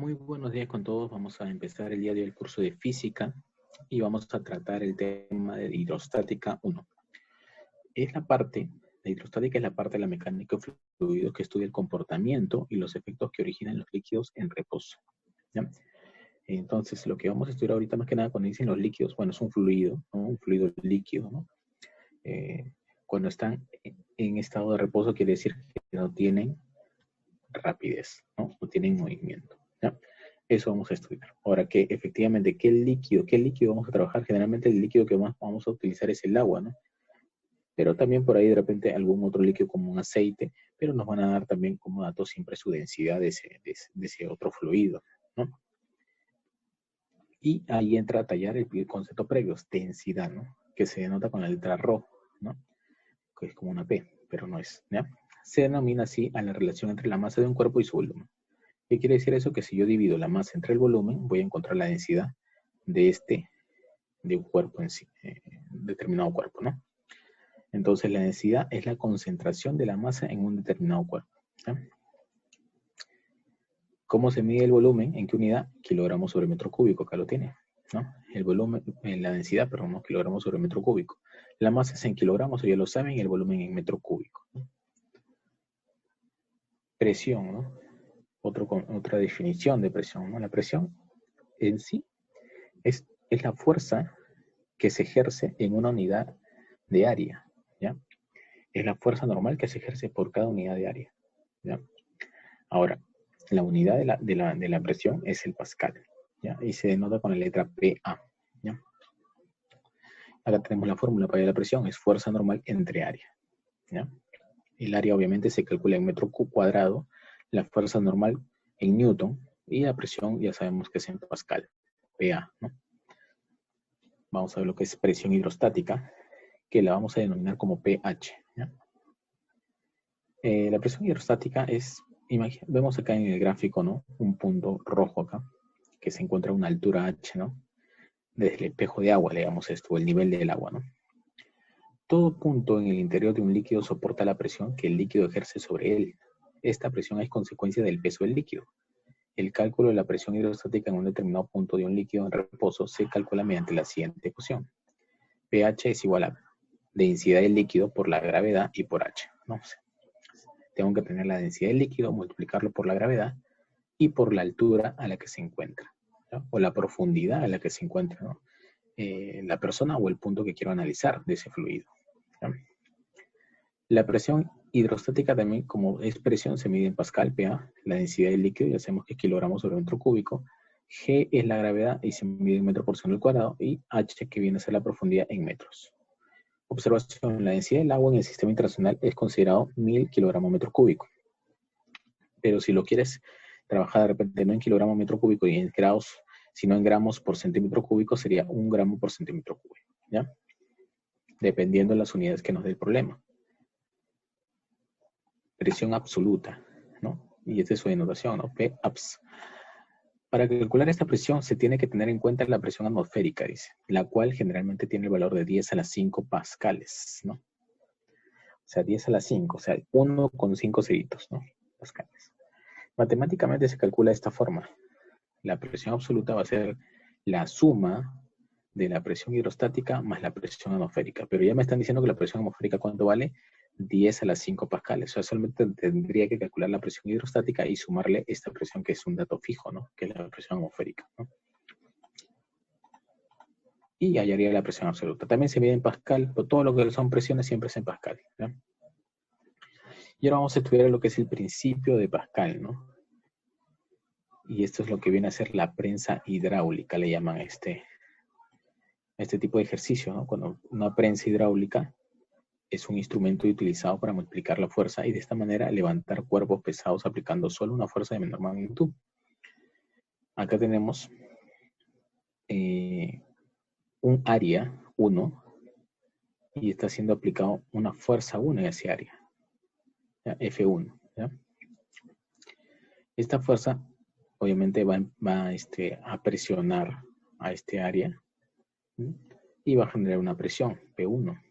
Muy buenos días con todos. Vamos a empezar el día de hoy el curso de física y vamos a tratar el tema de hidrostática 1. La hidrostática es la parte de la mecánica de fluidos que estudia el comportamiento y los efectos que originan los líquidos en reposo. ¿Ya? Entonces, lo que vamos a estudiar ahorita más que nada cuando dicen los líquidos, bueno, es un fluido, ¿no? Un fluido líquido, ¿no? Cuando están en estado de reposo quiere decir que no tienen rapidez, ¿no? No tienen movimiento. ¿Ya? Eso vamos a estudiar. Ahora, que efectivamente, ¿qué líquido vamos a trabajar? Generalmente el líquido que más vamos a utilizar es el agua, ¿no? Pero también por ahí de repente algún otro líquido como un aceite, pero nos van a dar también como dato siempre su densidad de ese otro fluido, ¿no? Y ahí entra a tallar el concepto previo, densidad, ¿no? Que se denota con la letra ρ, ¿no? Que es como una P, pero no es, ¿ya? Se denomina así a la relación entre la masa de un cuerpo y su volumen. ¿Qué quiere decir eso? Que si yo divido la masa entre el volumen, voy a encontrar la densidad de un cuerpo en sí, determinado cuerpo, ¿no? Entonces la densidad es la concentración de la masa en un determinado cuerpo, ¿sí? ¿Cómo se mide el volumen? ¿En qué unidad? Kilogramos sobre metro cúbico, acá lo tiene, ¿no? El volumen, la densidad, perdón, no, kilogramos sobre metro cúbico. La masa es en kilogramos, ya lo saben, y el volumen en metro cúbico, ¿no? Presión, ¿no? Otra definición de presión, ¿no? La presión en sí es la fuerza que se ejerce en una unidad de área, ¿ya? Es la fuerza normal que se ejerce por cada unidad de área, ¿ya? Ahora, la unidad de la presión es el pascal, ¿ya? Y se denota con la letra PA, ¿ya? Acá tenemos la fórmula para la presión, es fuerza normal entre área, ¿ya? El área obviamente se calcula en metro cuadrado, la fuerza normal en newton, y la presión ya sabemos que es en pascal, PA, ¿no? Vamos a ver lo que es presión hidrostática, que la vamos a denominar como pH, ¿ya? La presión hidrostática es, vemos acá en el gráfico, ¿no? Un punto rojo acá, que se encuentra a una altura H, ¿no? Desde el espejo de agua, le llamamos esto, el nivel del agua, ¿no? Todo punto en el interior de un líquido soporta la presión que el líquido ejerce sobre él. Esta presión es consecuencia del peso del líquido. El cálculo de la presión hidrostática en un determinado punto de un líquido en reposo se calcula mediante la siguiente ecuación. pH es igual a densidad del líquido por la gravedad y por H, ¿no? Tengo que tener la densidad del líquido, multiplicarlo por la gravedad y por la altura a la que se encuentra, ¿no? O la profundidad a la que se encuentra, ¿no? La persona o el punto que quiero analizar de ese fluido, ¿no? La presión hidrostática también, como es presión, se mide en pascal, PA, la densidad del líquido, ya sabemos que es kilogramos sobre metro cúbico, G es la gravedad y se mide en metro por segundo al cuadrado, y H, que viene a ser la profundidad en metros. Observación, la densidad del agua en el sistema internacional es considerado 1000 kilogramos metro cúbico. Pero si lo quieres trabajar de repente no en kilogramos metro cúbico y en grados, sino en gramos por centímetro cúbico, sería 1 gramo por centímetro cúbico, ¿ya? Dependiendo de las unidades que nos dé el problema. Presión absoluta, ¿no? Y esta es su denotación, ¿no? P-abs. Para calcular esta presión se tiene que tener en cuenta la presión atmosférica, dice, la cual generalmente tiene el valor de 10 a la 5 pascales, ¿no? O sea, 10 a la 5, o sea, 1 con 5 ceritos, ¿no? Pascales. Matemáticamente se calcula de esta forma. La presión absoluta va a ser la suma de la presión hidrostática más la presión atmosférica. Pero ya me están diciendo que la presión atmosférica, ¿cuánto vale? 10 a la 5 pascales. O sea, solamente tendría que calcular la presión hidrostática y sumarle esta presión que es un dato fijo, ¿no? Que es la presión atmosférica, ¿no? Y hallaría la presión absoluta. También se mide en pascal, pero todo lo que son presiones siempre es en pascal, ¿no? Y ahora vamos a estudiar lo que es el principio de Pascal, ¿no? Y esto es lo que viene a ser la prensa hidráulica, le llaman este tipo de ejercicio, ¿no? Cuando una prensa hidráulica es un instrumento utilizado para multiplicar la fuerza y de esta manera levantar cuerpos pesados aplicando solo una fuerza de menor magnitud. Acá tenemos un área 1 y está siendo aplicado una fuerza 1 en ese área, ¿ya? F1, ¿ya? Esta fuerza obviamente va a presionar a este área, ¿sí? Y va a generar una presión, P1,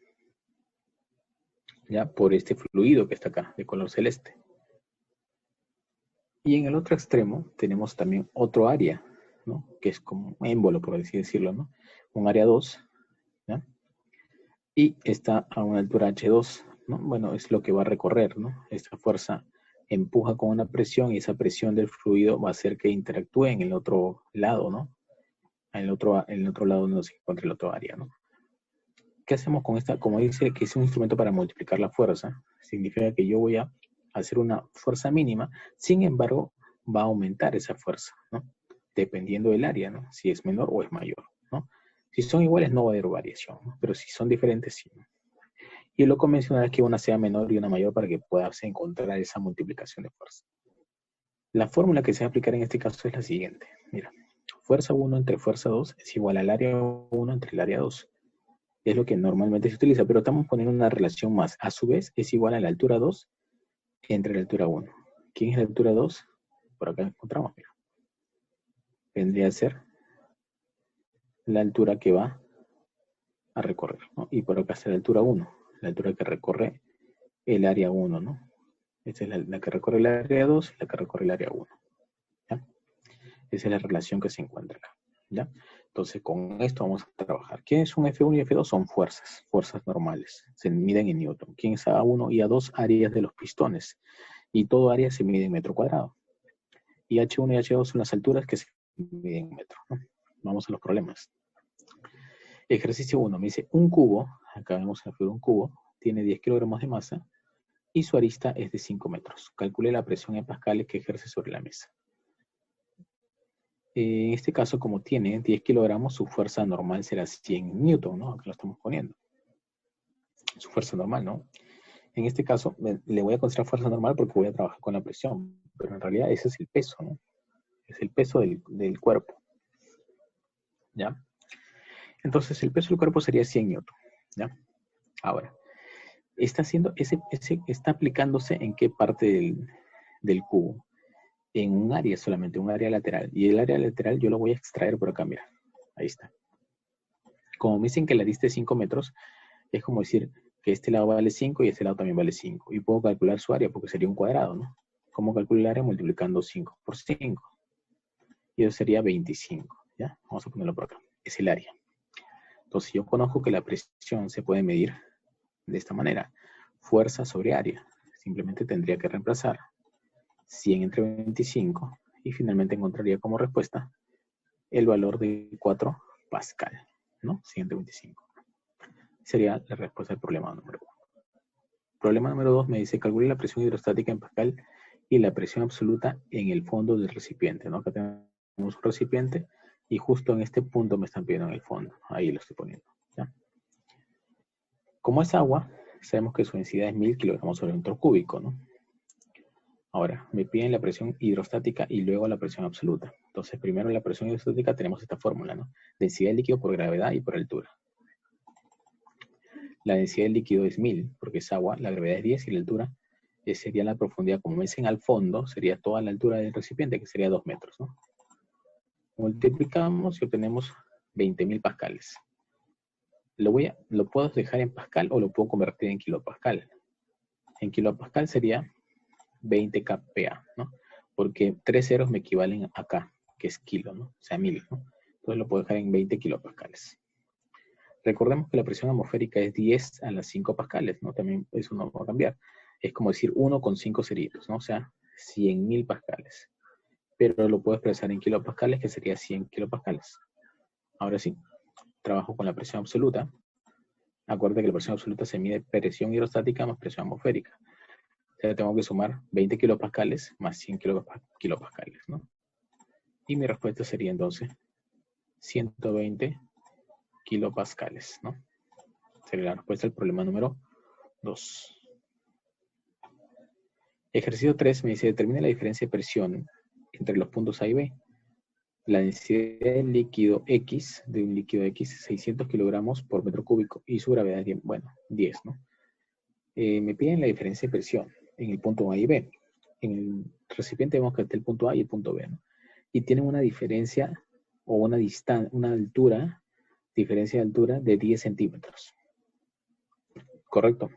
¿ya? Por este fluido que está acá, de color celeste. Y en el otro extremo tenemos también otro área, ¿no? Que es como un émbolo, por así decirlo, ¿no? Un área 2, ¿ya? Y está a una altura H2, ¿no? Bueno, es lo que va a recorrer, ¿no? Esta fuerza empuja con una presión y esa presión del fluido va a hacer que interactúe en el otro lado, ¿no? En el otro lado donde se encuentra el otro área, ¿no? ¿Qué hacemos con esta? Como dice que es un instrumento para multiplicar la fuerza, significa que yo voy a hacer una fuerza mínima, sin embargo, va a aumentar esa fuerza, ¿no? Dependiendo del área, ¿no? Si es menor o es mayor, ¿no? Si son iguales no va a haber variación, ¿no? Pero si son diferentes, sí, ¿no? Y lo convencional es que una sea menor y una mayor para que pueda encontrar esa multiplicación de fuerza. La fórmula que se va a aplicar en este caso es la siguiente. Mira, fuerza 1 entre fuerza 2 es igual al área 1 entre el área 2. Es lo que normalmente se utiliza, pero estamos poniendo una relación más. A su vez, es igual a la altura 2 entre la altura 1. ¿Quién es la altura 2? Por acá encontramos, mira. Vendría a ser la altura que va a recorrer, ¿no? Y por acá está la altura 1, la altura que recorre el área 1, ¿no? Esta es la que recorre el área 2 y la que recorre el área 1. ¿Ya? Esa es la relación que se encuentra acá. ¿Ya? Entonces, con esto vamos a trabajar. ¿Qué es un F1 y F2? Son fuerzas normales. Se miden en Newton. ¿Quién es A1 y A2? Áreas de los pistones. Y todo área se mide en metro cuadrado. Y H1 y H2 son las alturas que se miden en metro, ¿no? Vamos a los problemas. Ejercicio 1. Me dice, un cubo, acá vemos en la figura un cubo, tiene 10 kilogramos de masa y su arista es de 5 metros. Calcule la presión en pascales que ejerce sobre la mesa. En este caso, como tiene 10 kilogramos, su fuerza normal será 100 newton, ¿no? Aquí lo estamos poniendo. Su fuerza normal, ¿no? En este caso, le voy a considerar fuerza normal porque voy a trabajar con la presión, pero en realidad ese es el peso, ¿no? Es el peso del cuerpo, ¿ya? Entonces, el peso del cuerpo sería 100 newton, ¿ya? Ahora, está aplicándose en qué parte del cubo. En un área solamente, un área lateral. Y el área lateral yo lo voy a extraer por acá, mira. Ahí está. Como me dicen que la arista es 5 metros, es como decir que este lado vale 5 y este lado también vale 5. Y puedo calcular su área porque sería un cuadrado, ¿no? ¿Cómo calculo el área? Multiplicando 5 por 5. Y eso sería 25, ¿ya? Vamos a ponerlo por acá. Es el área. Entonces yo conozco que la presión se puede medir de esta manera. Fuerza sobre área. Simplemente tendría que reemplazar 100 entre 25 y finalmente encontraría como respuesta el valor de 4 pascal, ¿no? 100 entre 25. Sería la respuesta del problema número 1. Problema número 2 me dice calcule la presión hidrostática en pascal y la presión absoluta en el fondo del recipiente, ¿no? Acá tenemos un recipiente y justo en este punto me están pidiendo en el fondo. Ahí lo estoy poniendo, ¿ya? Como es agua, sabemos que su densidad es 1000 kilogramos sobre metro cúbico, ¿no? Ahora, me piden la presión hidrostática y luego la presión absoluta. Entonces, primero la presión hidrostática tenemos esta fórmula, ¿no? Densidad de líquido por gravedad y por altura. La densidad del líquido es 1000, porque es agua, la gravedad es 10 y la altura sería la profundidad, como me dicen al fondo, sería toda la altura del recipiente, que sería 2 metros, ¿no? Multiplicamos y obtenemos 20.000 pascales. Lo puedo dejar en pascal o lo puedo convertir en kilopascal. En kilopascal sería 20 kPa, ¿no? Porque 3 ceros me equivalen a K, que es kilo, ¿no? O sea, 1000, ¿no? Entonces lo puedo dejar en 20 kilopascales. Recordemos que la presión atmosférica es 10 a las 5 pascales, ¿no? También eso no va a cambiar. Es como decir 1 con 5 ceritos, ¿no? O sea, 100.000 pascales. Pero lo puedo expresar en kilopascales, que sería 100 kilopascales. Ahora sí, trabajo con la presión absoluta. Acuérdate que la presión absoluta se mide presión hidrostática más presión atmosférica. O sea, tengo que sumar 20 kilopascales más 100 kilopascales, ¿no? Y mi respuesta sería entonces 120 kilopascales, ¿no? Sería la respuesta al problema número 2. Ejercicio 3 me dice, determina la diferencia de presión entre los puntos A y B. La densidad del líquido X, de un líquido X, es 600 kilogramos por metro cúbico y su gravedad es, 10, ¿no? Me piden la diferencia de presión en el punto A y B. En el recipiente vemos que está el punto A y el punto B, ¿no? Y tienen una diferencia o una altura, diferencia de altura de 10 centímetros. ¿Correcto?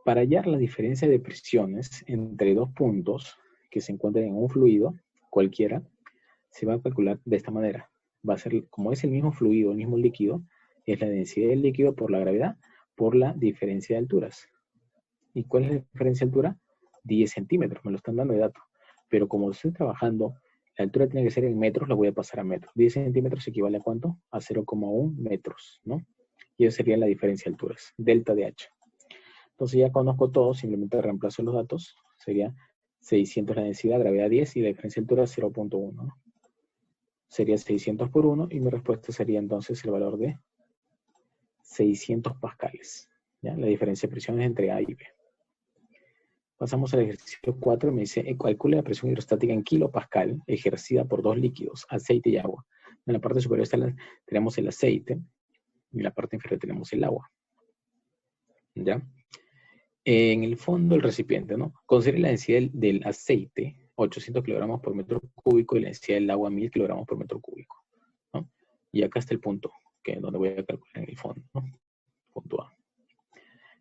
Para hallar la diferencia de presiones entre dos puntos que se encuentren en un fluido cualquiera, se va a calcular de esta manera. Va a ser, como es el mismo fluido, el mismo líquido, es la densidad del líquido por la gravedad, por la diferencia de alturas. ¿Y cuál es la diferencia de altura? 10 centímetros, me lo están dando de dato. Pero como estoy trabajando, la altura tiene que ser en metros, la voy a pasar a metros. 10 centímetros equivale a ¿cuánto? A 0,1 metros, ¿no? Y esa sería la diferencia de alturas, delta de H. Entonces ya conozco todo, simplemente reemplazo los datos. Sería 600 la densidad, gravedad 10 y la diferencia de altura 0,1, ¿no? Sería 600 por 1 y mi respuesta sería entonces el valor de 600 pascales. ¿Ya? La diferencia de presión es entre A y B. Pasamos al ejercicio 4, me dice, calcule la presión hidrostática en kilopascal ejercida por dos líquidos, aceite y agua. En la parte superior tenemos el aceite y en la parte inferior tenemos el agua. ¿Ya? En el fondo del recipiente, ¿no? Considere la densidad del aceite, 800 kilogramos por metro cúbico, y la densidad del agua, 1000 kilogramos por metro cúbico, ¿no? Y acá está el punto, que es donde voy a calcular en el fondo, ¿no? Punto A.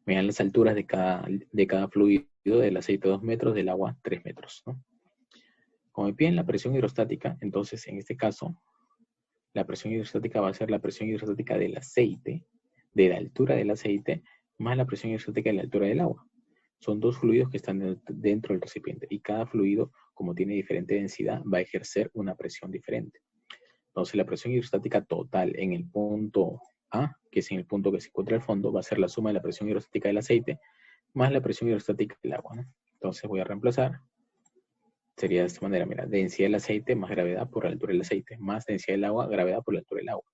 Me dan las alturas de cada fluido, del aceite 2 metros, del agua 3 metros, ¿no? Como me piden la presión hidrostática, entonces en este caso, la presión hidrostática va a ser la presión hidrostática del aceite, de la altura del aceite, más la presión hidrostática de la altura del agua. Son dos fluidos que están dentro del recipiente y cada fluido, como tiene diferente densidad, va a ejercer una presión diferente. Entonces la presión hidrostática total en el punto A, que es en el punto que se encuentra al fondo, va a ser la suma de la presión hidrostática del aceite más la presión hidrostática del agua, ¿no? Entonces voy a reemplazar. Sería de esta manera, mira, densidad del aceite más gravedad por la altura del aceite, más densidad del agua, gravedad por la altura del agua.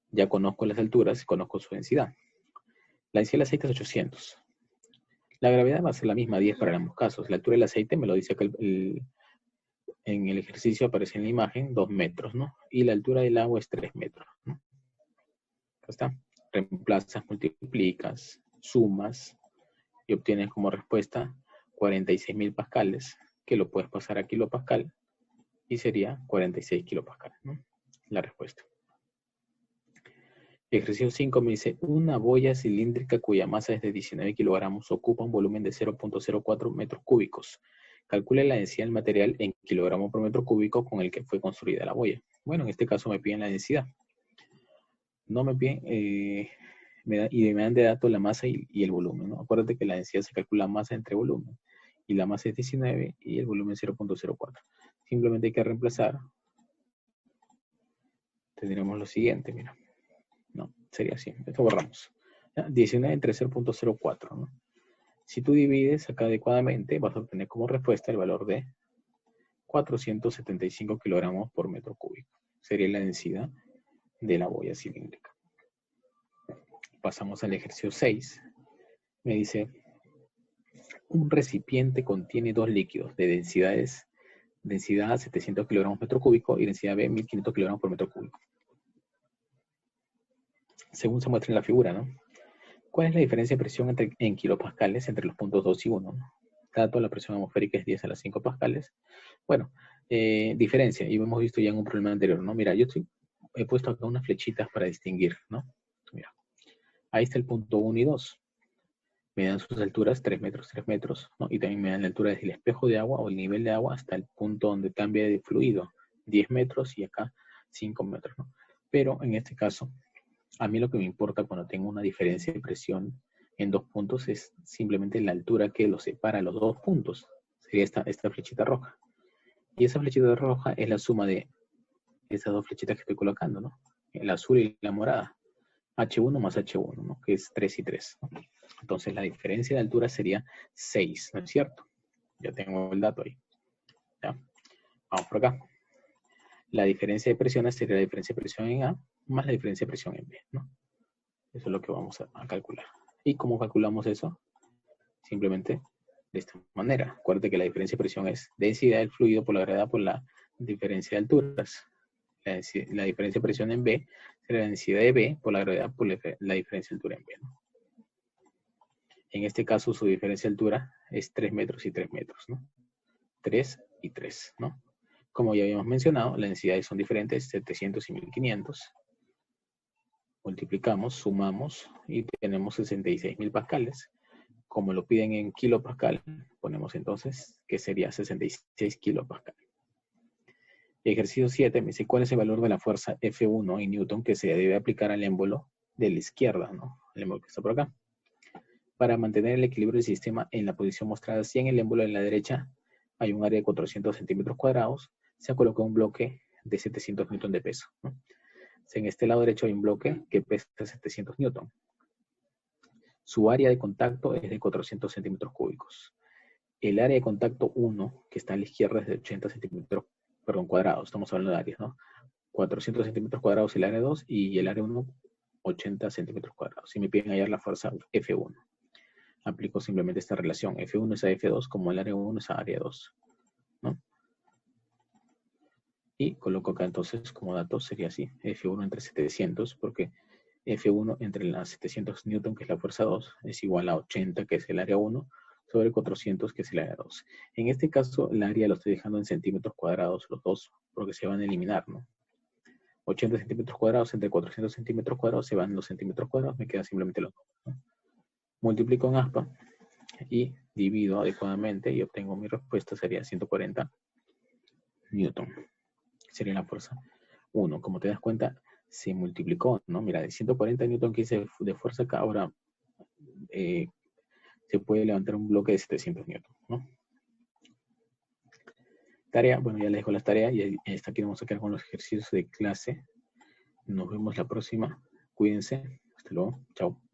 Ya conozco las alturas, conozco su densidad. La densidad del aceite es 800. La gravedad va a ser la misma, 10 para ambos casos. La altura del aceite me lo dice acá en el ejercicio, aparece en la imagen, 2 metros, ¿no? Y la altura del agua es 3 metros, ¿no? Acá está. Reemplazas, multiplicas, sumas y obtienes como respuesta 46.000 pascales, que lo puedes pasar a kilopascal y sería 46 kilopascales, ¿no? La respuesta. Ejercicio 5 me dice, una boya cilíndrica cuya masa es de 19 kilogramos ocupa un volumen de 0.04 metros cúbicos. Calcule la densidad del material en kilogramos por metro cúbico con el que fue construida la boya. Bueno, en este caso me piden la densidad. No me piden, me dan de dato la masa y el volumen, ¿no? Acuérdate que la densidad se calcula masa entre volumen. Y la masa es 19 y el volumen 0.04. Simplemente hay que reemplazar. Tendremos lo siguiente, mira. No, sería así. Esto borramos. ¿Ya? 19 entre 0.04, ¿no? Si tú divides acá adecuadamente, vas a obtener como respuesta el valor de 475 kilogramos por metro cúbico. Sería la densidad de la boya cilíndrica. Pasamos al ejercicio 6. Me dice, un recipiente contiene dos líquidos de densidad 700 kilogramos por metro cúbico y densidad B 1500 kilogramos por metro cúbico. Según se muestra en la figura, ¿no? ¿Cuál es la diferencia de presión en kilopascales entre los puntos 2 y 1? ¿no? Dato, la presión atmosférica es 10 a las 5 pascales. Bueno, diferencia, y lo hemos visto ya en un problema anterior, ¿no? Mira, he puesto acá unas flechitas para distinguir, ¿no? Mira, ahí está el punto 1 y 2. Me dan sus alturas, 3 metros, ¿no? Y también me dan la altura desde el espejo de agua o el nivel de agua hasta el punto donde cambia de fluido, 10 metros y acá 5 metros, ¿no? Pero en este caso, a mí lo que me importa cuando tengo una diferencia de presión en dos puntos es simplemente la altura que los separa los dos puntos. Sería esta flechita roja. Y esa flechita roja es la suma de esas dos flechitas que estoy colocando, ¿no? El azul y la morada. H1 más H1, ¿no? Que es 3 y 3, ¿no? Entonces la diferencia de altura sería 6, ¿no es cierto? Ya tengo el dato ahí. ¿Ya? Vamos por acá. La diferencia de presiones sería la diferencia de presión en A más la diferencia de presión en B, ¿no? Eso es lo que vamos a calcular. ¿Y cómo calculamos eso? Simplemente de esta manera. Acuérdate que la diferencia de presión es densidad del fluido por la gravedad por la diferencia de alturas. La diferencia de presión en B será la densidad de B por la gravedad por la diferencia de altura en B, ¿no? En este caso su diferencia de altura es 3 metros y 3 metros, ¿no? 3 y 3, ¿no? Como ya habíamos mencionado, las densidades son diferentes, 700 y 1500. Multiplicamos, sumamos y tenemos 66.000 pascales. como lo piden en kilopascal, ponemos entonces que sería 66 kilopascal. Ejercicio 7 me dice, ¿cuál es el valor de la fuerza F1 en Newton que se debe aplicar al émbolo de la izquierda, ¿no? El émbolo que está por acá. Para mantener el equilibrio del sistema en la posición mostrada, si en el émbolo de la derecha hay un área de 400 centímetros cuadrados, se ha colocado un bloque de 700 newton de peso, ¿no? Si en este lado derecho hay un bloque que pesa 700 newton. Su área de contacto es de 400 centímetros cúbicos. El área de contacto 1, que está a la izquierda, es de 80 centímetros cuadrados. Estamos hablando de áreas, ¿no? 400 centímetros cuadrados el área 2 y el área 1, 80 centímetros cuadrados. Si me piden hallar la fuerza F1, aplico simplemente esta relación. F1 es a F2 como el área 1 es a área 2, ¿no? Y coloco acá entonces como datos sería así. F1 entre 700, porque F1 entre las 700 newton, que es la fuerza 2, es igual a 80, que es el área 1, sobre 400, que es el área 2. En este caso, el área lo estoy dejando en centímetros cuadrados, los dos, porque se van a eliminar, ¿no? 80 centímetros cuadrados entre 400 centímetros cuadrados, se van los centímetros cuadrados, me quedan simplemente los números, ¿no? Multiplico en aspa y divido adecuadamente y obtengo mi respuesta, sería 140 newton. Sería la fuerza 1. Como te das cuenta, se multiplicó, ¿no? Mira, de 140 newton que hice de fuerza acá, ahora se puede levantar un bloque de 700 newton, ¿no? Tarea, bueno, ya les dejo las tareas y hasta aquí vamos a quedar con los ejercicios de clase. Nos vemos la próxima. Cuídense. Hasta luego. Chao.